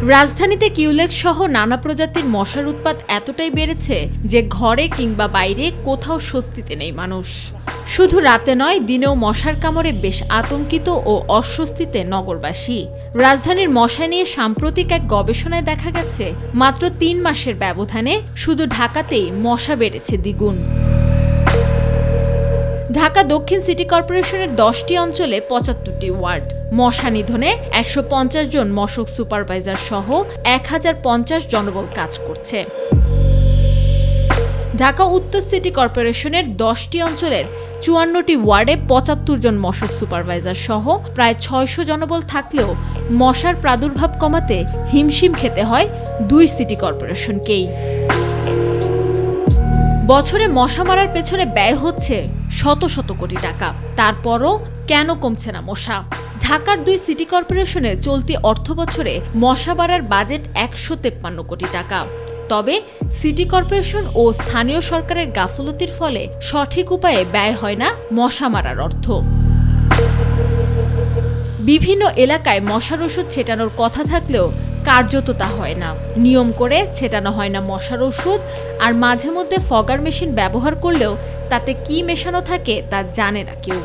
রাজধানীতে কিউলেক্স সহ নানা প্রজাতির মশার উৎপাত এতটাই বেড়েছে যে ঘরে কিংবা বাইরে কোথাও স্বস্তিতে নেই মানুষ। শুধু রাতে নয়, দিনেও মশার কামড়ে বেশ আতঙ্কিত ও অস্বস্তিতে নগরবাসী। রাজধানীর মশা নিয়ে সাম্প্রতিক এক গবেষণায় দেখা গেছে, মাত্র ৩ মাসের ব্যবধানে শুধু ঢাকাতেই মশা বেড়েছে দ্বিগুণ। ঢাকা দক্ষিণ সিটি কর্পোরেশনের 10টি অঞ্চলে ৭৫টি ওয়ার্ড। মশা নিধনে ১৫০ জন মশক সুপারভাইজার সহ ১০৫০ জনবল কাজ করছে। ঢাকা উত্তর সিটি কর্পোরেশনের 10টি অঞ্চলের ৫৪টি ওয়ার্ডে ৭৫ জন মশক সুপারভাইজার সহ প্রায় ৬০০ জনবল থাকলেও মশার প্রাদুর্ভাব কমাতে হিমশিম খেতে হয় ২ সিটি কর্পোরেশনকেই। বছরে মশা মারার পেছনে ব্যয় হচ্ছে শত শত কোটি টাকা, তারপরও কেন কমছে না মশা? ঢাকার 2 সিটি কর্পোরেশনে চলতি অর্থবছরে মশা মারার বাজেট ১৫৩ কোটি টাকা। তবে সিটি কর্পোরেশন ও স্থানীয় সরকারের গাফলতির ফলে সঠিক উপায়ে ব্যয় হয় না মশা মারার অর্থ। বিভিন্ন এলাকায় মশার ওষুধ ছেটানোর কথা থাকলেও কার্যত তা হয় না। নিয়ম করে ছেটানো হয় না মশার ওষুধ, আর মাঝে মধ্যে ফগার মেশিন ব্যবহার করলেও তাতে কি মেশানো থাকে তা জানে না কেউ।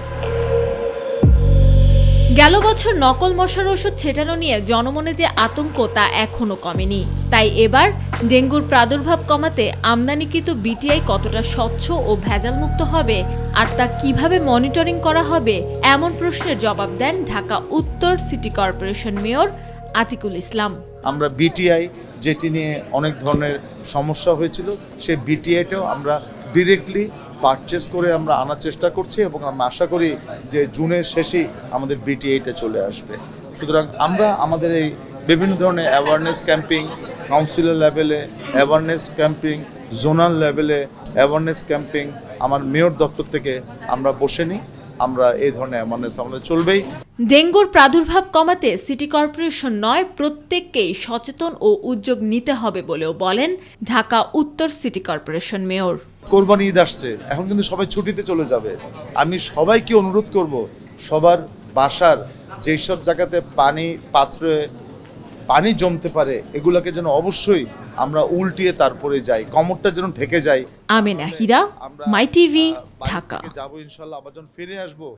গেল বছর নকল মশার ওষুধ ছেটানো নিয়ে জনমনে যে আতঙ্ক তা এখনো কমেনি। তাই এবার ডেঙ্গুর প্রাদুর্ভাব কমাতে আমদানিকৃত বিটিআই কতটা স্বচ্ছ ও ভেজালমুক্ত হবে আর তা কিভাবে মনিটরিং করা হবে, এমন প্রশ্নের জবাব দেন ঢাকা উত্তর সিটি কর্পোরেশন মেয়র আতিকুল ইসলাম। আমরা বিটিআই যেটি নিয়ে অনেক ধরনের সমস্যা হয়েছিল, সেই বিটিআইটাও আমরা ডিরেক্টলি পারচেস করে আমরা আনার চেষ্টা করছি এবং আমরা আশা করি যে জুনের শেষেই আমাদের বিটিআইটা চলে আসবে। সুতরাং আমরা আমাদের এই বিভিন্ন ধরনের অ্যাওয়ারনেস ক্যাম্পিং, কাউন্সিলর লেভেলে অ্যাওয়ারনেস ক্যাম্পিং, জোনাল লেভেলে অ্যাওয়ারনেস ক্যাম্পিং আমার মেয়র দপ্তর থেকে আমরা বসে নিই। আমরা এই ধরনের অ্যাওয়ারনেস আমাদের চলবেই। ডেঙ্গুর প্রাদুর্ভাব কমাতে সিটি কর্পোরেশন নয়, প্রত্যেককেই সচেতন ও উদ্যোগ নিতে হবে বলেও বলেন ঢাকা উত্তর সিটি কর্পোরেশন মেয়র। কোরবানি ঈদ আসছে, এখন কিন্তু সবাই ছুটিতে চলে যাবে। আমি সবাইকে অনুরোধ করব, সবার বাসার যেসব জায়গাতে পাত্রে পানি জমতে পারে এগুলোকে যেন অবশ্যই আমরা উল্টিয়ে তারপরে যাই, কমরটা যেন ঢেকে যায়। আমেনা হীরা, মাই টিভি, ঢাকা। যাবো ইনশাল্লাহ, আবার যখন ফিরে আসবো